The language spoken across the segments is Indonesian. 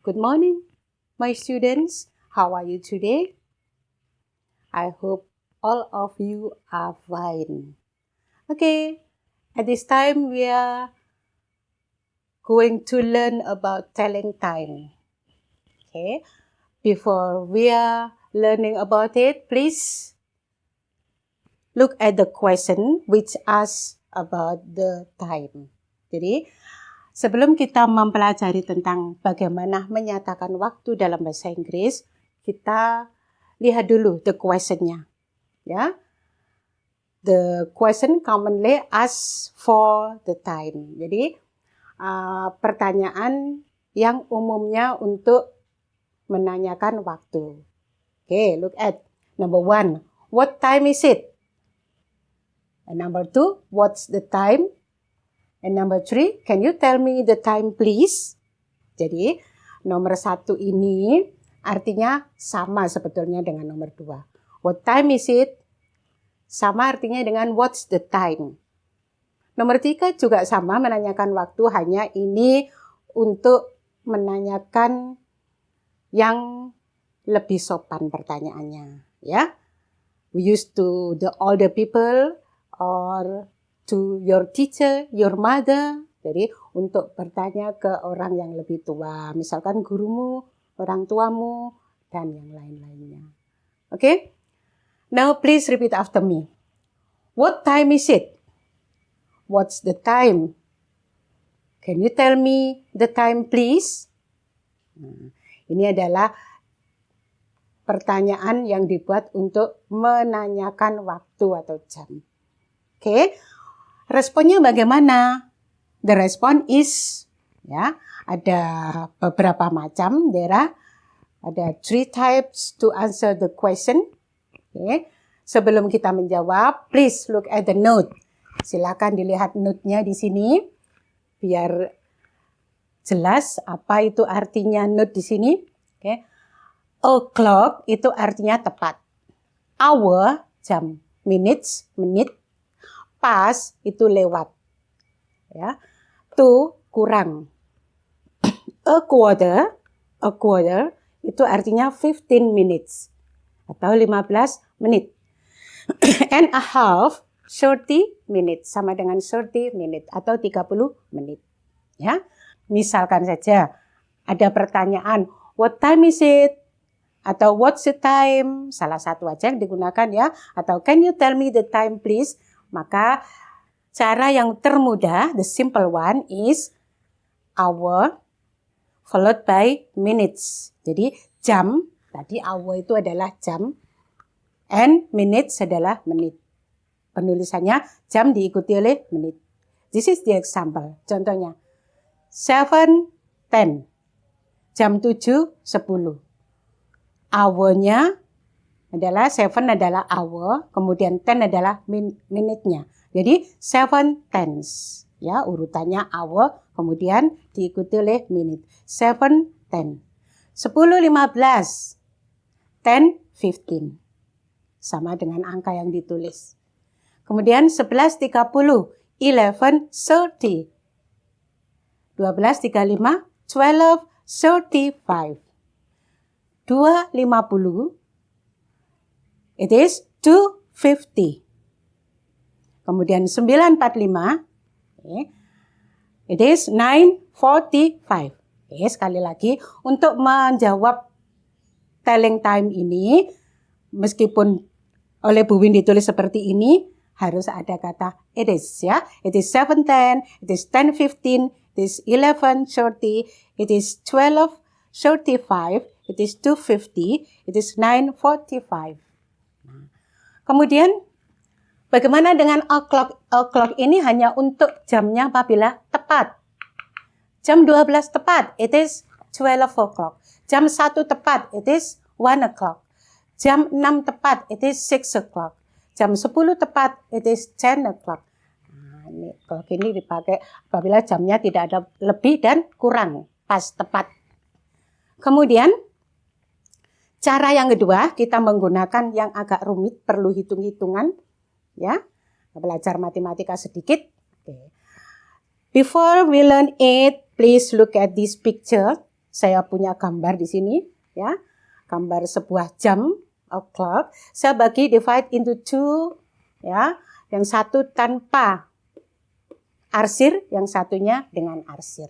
Good morning, my students. How are you today? I hope all of you are fine. Okay, at this time we are going to learn about telling time. Okay, before we are learning about it, please look at the question which asks about the time. Jadi, sebelum kita mempelajari tentang bagaimana menyatakan waktu dalam bahasa Inggris, kita lihat dulu the question-nya. Ya. The question commonly asks for the time. Jadi, pertanyaan yang umumnya untuk menanyakan waktu. Okay, look at number 1. What time is it? And number 2, what's the time? And number 3, can you tell me the time please? Jadi, nomor 1 ini artinya sama sebetulnya dengan nomor 2. What time is it? Sama artinya dengan what's the time. Nomor 3 juga sama menanyakan waktu, hanya ini untuk menanyakan yang lebih sopan pertanyaannya. Ya, we used to the older people or to your teacher, your mother. Jadi untuk bertanya ke orang yang lebih tua, misalkan gurumu, orang tuamu, dan yang lain-lainnya. Okay? Now please repeat after me. What time is it? What's the time? Can you tell me the time please? Ini adalah pertanyaan yang dibuat untuk menanyakan waktu atau jam. Okay? Responnya bagaimana? The response is, ya, ada beberapa macam. Ada 3 types to answer the question. Okay. Sebelum kita menjawab, please look at the note. Silakan dilihat note-nya di sini, biar jelas apa itu artinya note di sini. Okay. O'clock itu artinya tepat. Hour, jam. Minutes, menit. Pas itu lewat, ya. To kurang. A quarter itu artinya 15 minutes atau 15 menit. And a half, 30 minutes, sama dengan 30 menit atau 30 menit. Ya, misalkan saja ada pertanyaan, what time is it? Atau what's the time? Salah satu aja yang digunakan, ya. Atau can you tell me the time please? Maka cara yang termudah, the simple one is hour followed by minutes. Jadi jam, tadi hour itu adalah jam, and minutes adalah menit. Penulisannya jam diikuti oleh menit. This is the example. Contohnya 7:10, jam 7:10. Hour-nya adalah 7 adalah hour, kemudian 10 adalah minitnya. Jadi 7 tenths, ya, urutannya hour, kemudian diikuti oleh minute. 7 10. 10:15. 10:15. Sama dengan angka yang ditulis. Kemudian 11:30. 11:30. 12:35. 12:35. 2:50. It is 2:50. Kemudian 9:45. Okay. It is 9:45. Okay, sekali lagi, untuk menjawab telling time ini, meskipun oleh Bu Win ditulis seperti ini, harus ada kata it is, ya. It is 7:10, it is 10:15, it is 11:30, it is 12:35, it is 2:50, it is 9:45. Kemudian, bagaimana dengan o'clock? O'clock ini hanya untuk jamnya apabila tepat. Jam 12 tepat, it is 12 o'clock. Jam 1 tepat, it is 1 o'clock. Jam 6 tepat, it is 6 o'clock. Jam 10 tepat, it is 10 o'clock. Nah, ini clock ini dipakai apabila jamnya tidak ada lebih dan kurang, pas tepat. Kemudian, cara yang kedua, kita menggunakan yang agak rumit, perlu hitung-hitungan, ya. Belajar matematika sedikit. Okay. Before we learn it, please look at this picture. saya punya gambar di sini, ya, gambar sebuah jam, clock. Saya bagi divide into two, ya, yang satu tanpa arsir, yang satunya dengan arsir.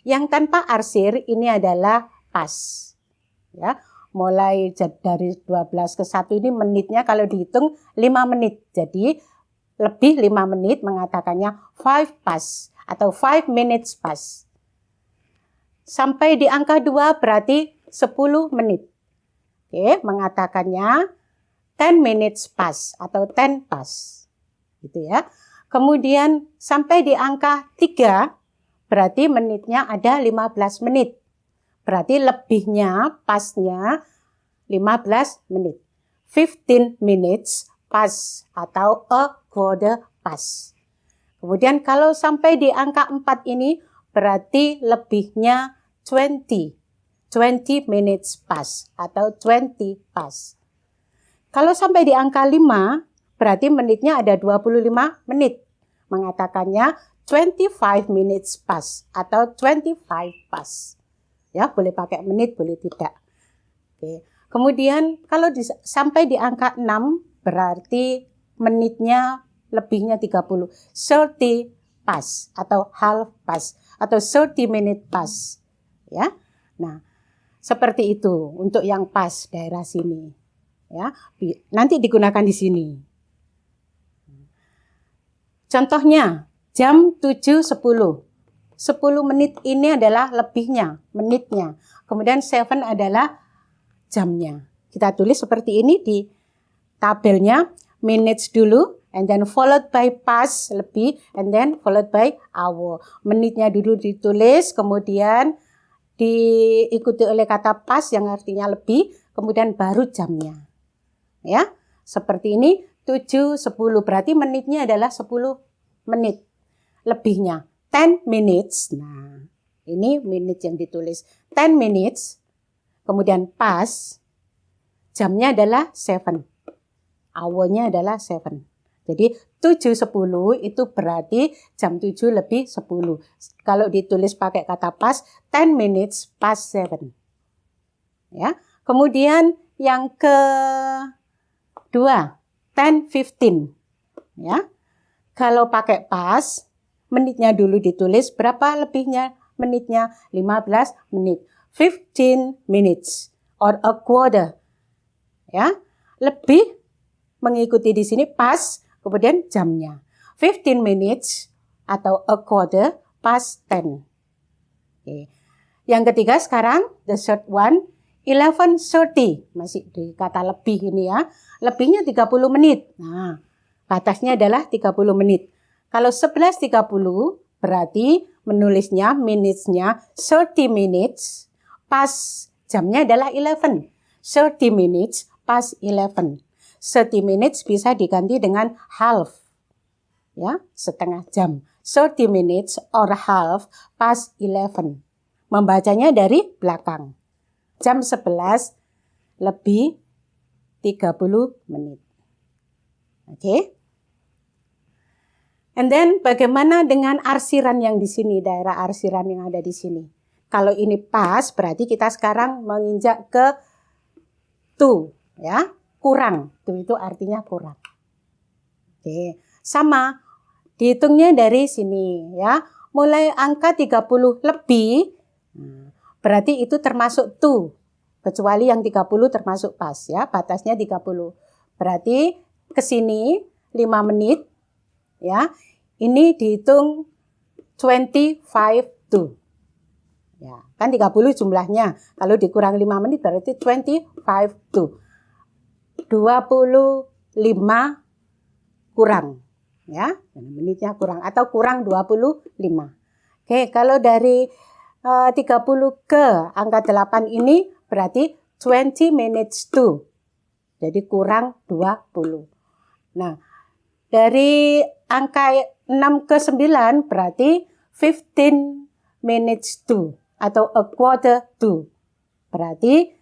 Yang tanpa arsir ini adalah pas, ya. Mulai dari 12 ke 1 ini menitnya kalau dihitung 5 menit. Jadi lebih 5 menit mengatakannya 5 past atau 5 minutes past. Sampai di angka 2 berarti 10 menit. Oke, mengatakannya 10 minutes past atau 10 past. Gitu ya. Kemudian sampai di angka 3 berarti menitnya ada 15 menit. Berarti lebihnya, pasnya 15 menit. 15 minutes past atau a quarter past. Kemudian kalau sampai di angka 4 ini berarti lebihnya 20 minutes past atau 20 past. Kalau sampai di angka 5 berarti menitnya ada 25 menit. Mengatakannya 25 minutes past atau 25 past. Ya, boleh pakai menit, boleh tidak. Oke. Kemudian kalau sampai di angka 6 berarti menitnya lebihnya 30. 30 past atau half past atau 30 minute past. Ya. Nah, seperti itu untuk yang pas daerah sini. Ya, nanti digunakan di sini. Contohnya jam 7.10. 10 menit ini adalah lebihnya, menitnya. Kemudian 7 adalah jamnya. Kita tulis seperti ini di tabelnya, minutes dulu, and then followed by past, lebih, and then followed by hour. Menitnya dulu ditulis, kemudian diikuti oleh kata past yang artinya lebih, kemudian baru jamnya. Ya, seperti ini 7.10 berarti menitnya adalah 10 menit. Lebihnya 10 minutes. Nah, ini minute yang ditulis 10 minutes. Kemudian past, jamnya adalah 7. Hour-nya adalah 7. Jadi 7.10 itu berarti jam 7 lebih 10. Kalau ditulis pakai kata past, 10 minutes past 7. Ya. Kemudian yang kedua, 10:15. Ya. Kalau pakai past, menitnya dulu ditulis, berapa lebihnya menitnya? 15 menit. 15 minutes or a quarter. Ya. Lebih mengikuti di sini past, kemudian jamnya. 15 minutes atau a quarter past 10. Oke. Yang ketiga sekarang, the third one, 11:30. Masih di kata lebih ini ya. Lebihnya 30 menit. Nah, batasnya adalah 30 menit. Kalau 11:30 berarti menulisnya minutes-nya 30 minutes, pas jamnya adalah 11. 30 minutes past 11. 30 minutes bisa diganti dengan half. Ya, setengah jam. 30 minutes or half past 11. Membacanya dari belakang. Jam 11 lebih 30 menit. Oke. And then bagaimana dengan arsiran yang di sini, daerah arsiran yang ada di sini? Kalau ini pas, berarti kita sekarang menginjak ke to, ya, kurang. To itu artinya kurang. Oke, sama dihitungnya dari sini, ya. Mulai angka 30 lebih, berarti itu termasuk to. Kecuali yang 30 termasuk pas, ya. Batasnya 30. Berarti ke sini 5 menit, ya. Ini dihitung 25 to. Ya, kan 30 jumlahnya. Kalau dikurang 5 menit berarti 25 to. 25 kurang. Ya, menitnya kurang atau kurang 25. Oke, kalau dari 30 ke angka 8 ini berarti 20 minutes to. Jadi kurang 20. Nah, dari angka 6 ke 9 berarti 15 minutes to atau a quarter to. Berarti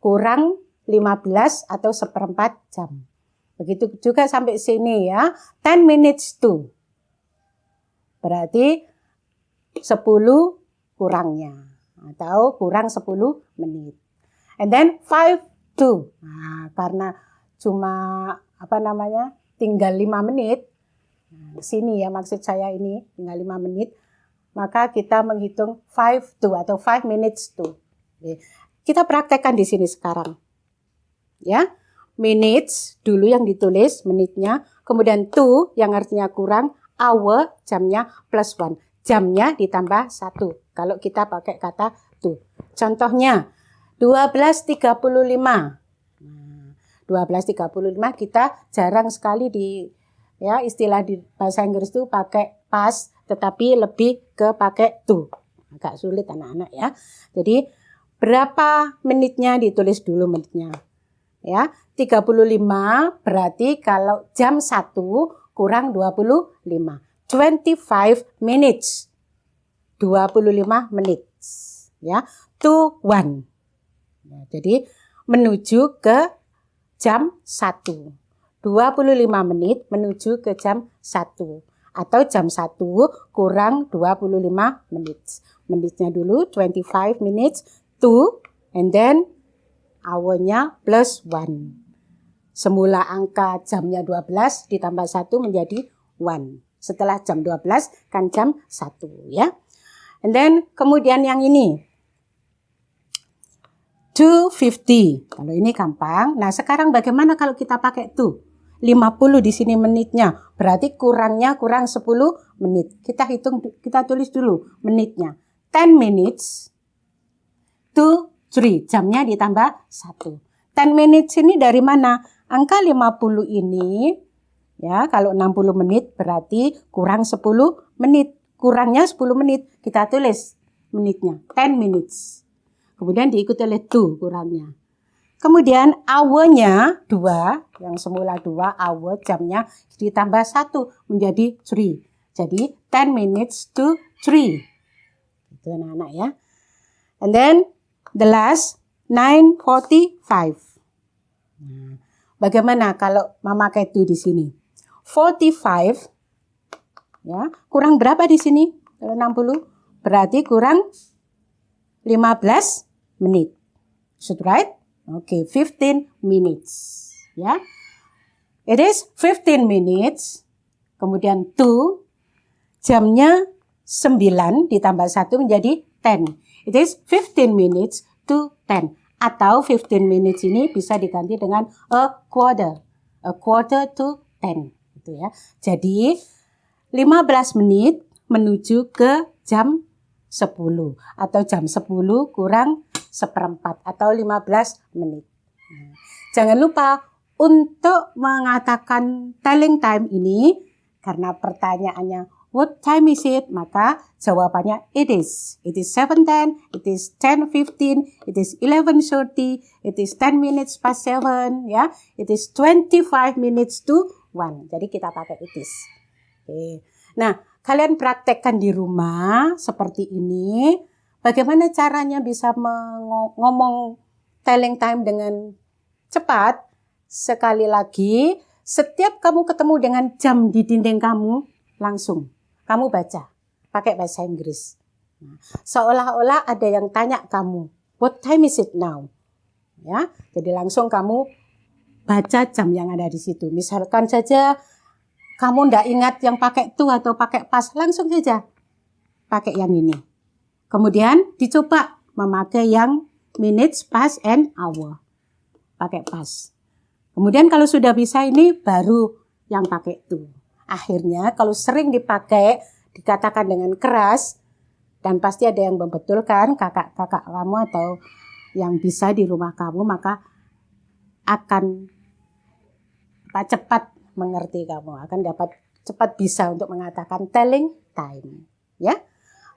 kurang 15 atau seperempat jam. Begitu juga sampai sini ya. 10 minutes to. Berarti 10 kurangnya. atau kurang 10 menit. And then 5 to. Nah, karena cuma tinggal 5 menit. Nah, sini ya maksud saya ini tinggal 5 menit. Maka kita menghitung 5 to atau 5 minutes to. Oke. Kita praktekkan di sini sekarang. Ya. Minutes dulu yang ditulis menitnya, kemudian to yang artinya kurang, hour jamnya plus 1. Jamnya ditambah 1 kalau kita pakai kata to. Contohnya 12.35. 12.35 kita jarang sekali istilah di bahasa Inggris itu pakai past, tetapi lebih ke pakai to. Agak sulit anak-anak ya. Jadi berapa menitnya ditulis dulu menitnya. Ya, 35 berarti kalau jam 1 kurang 25. 25 minutes. 25 menit. Ya, to 1. Ya, jadi menuju ke jam 1. 25 menit menuju ke jam 1. Atau jam 1 kurang 25 menit. Menitnya dulu 25 minutes to, and then hour-nya plus 1. Semula angka jamnya 12 ditambah 1 menjadi 1. Setelah jam 12 kan jam 1 ya. And then kemudian yang ini 2:50. Kalau ini gampang. Nah, sekarang bagaimana kalau kita pakai to? 50 di sini menitnya. Berarti kurangnya kurang 10 menit. Kita tulis dulu menitnya. 10 minutes to 3. Jamnya ditambah 1. 10 minutes ini dari mana? Angka 50 ini ya, kalau 60 menit berarti kurang 10 menit. Kurangnya 10 menit. Kita tulis menitnya 10 minutes. Kemudian diikuti oleh to kurangnya. Kemudian hour-nya 2, yang semula 2 hour jamnya ditambah 1 menjadi 3. Jadi 10 minutes to 3. Itu anak-anak ya. And then the last 9:45. Nah, bagaimana kalau memakai to di sini? 45 ya, kurang berapa di sini? Kalau 60 berarti kurang 15 menit. Should right? Okay, 15 minutes. Ya. It is 15 minutes. Kemudian to, jamnya 9 ditambah 1 menjadi 10. It is 15 minutes to 10. Atau 15 minutes ini bisa diganti dengan a quarter. A quarter to 10. Gitu ya. Jadi 15 menit menuju ke jam 10. Atau jam 10 kurang seperempat atau 15 menit. Jangan lupa untuk mengatakan telling time ini, karena pertanyaannya what time is it? Maka jawabannya it is. It is 7:10, it is 10:15, it is 11:30, it is 10 minutes past 7, ya. It is 25 minutes to 1. Jadi kita pakai it is. Oke. Nah, kalian praktekkan di rumah seperti ini. Bagaimana caranya bisa ngomong telling time dengan cepat? Sekali lagi, setiap kamu ketemu dengan jam di dinding kamu, langsung kamu baca pakai bahasa Inggris. Nah, seolah-olah ada yang tanya kamu, what time is it now? Ya, jadi langsung kamu baca jam yang ada di situ. Misalkan saja kamu ndak ingat yang pakai to atau pakai past, langsung saja pakai yang ini. Kemudian dicoba memakai yang minutes, past, and hour. Pakai past. Kemudian kalau sudah bisa ini baru yang pakai to. Akhirnya kalau sering dipakai, dikatakan dengan keras, dan pasti ada yang membetulkan kakak-kakak kamu atau yang bisa di rumah kamu, maka akan cepat mengerti kamu. Akan dapat cepat bisa untuk mengatakan telling time. Ya.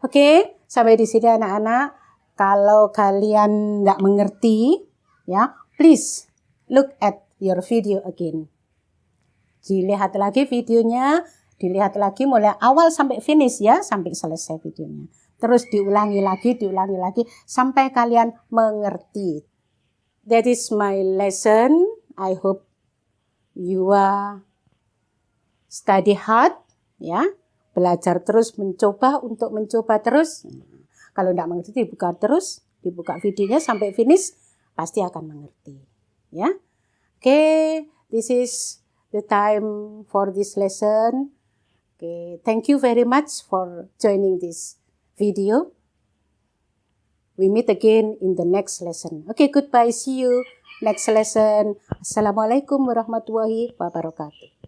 Oke, sampai di sini anak-anak. Kalau kalian nggak mengerti, ya, please look at your video again. Dilihat lagi videonya, dilihat lagi mulai awal sampai finish ya, sampai selesai videonya. Terus diulangi lagi sampai kalian mengerti. That is my lesson. I hope you are study hard, ya. Belajar terus, mencoba terus. Kalau tidak mengerti dibuka terus, dibuka videonya sampai finish, pasti akan mengerti. Ya, oke, this is the time for this lesson. Okay, thank you very much for joining this video. We meet again in the next lesson. Okay, goodbye. See you next lesson. Assalamualaikum warahmatullahi wabarakatuh.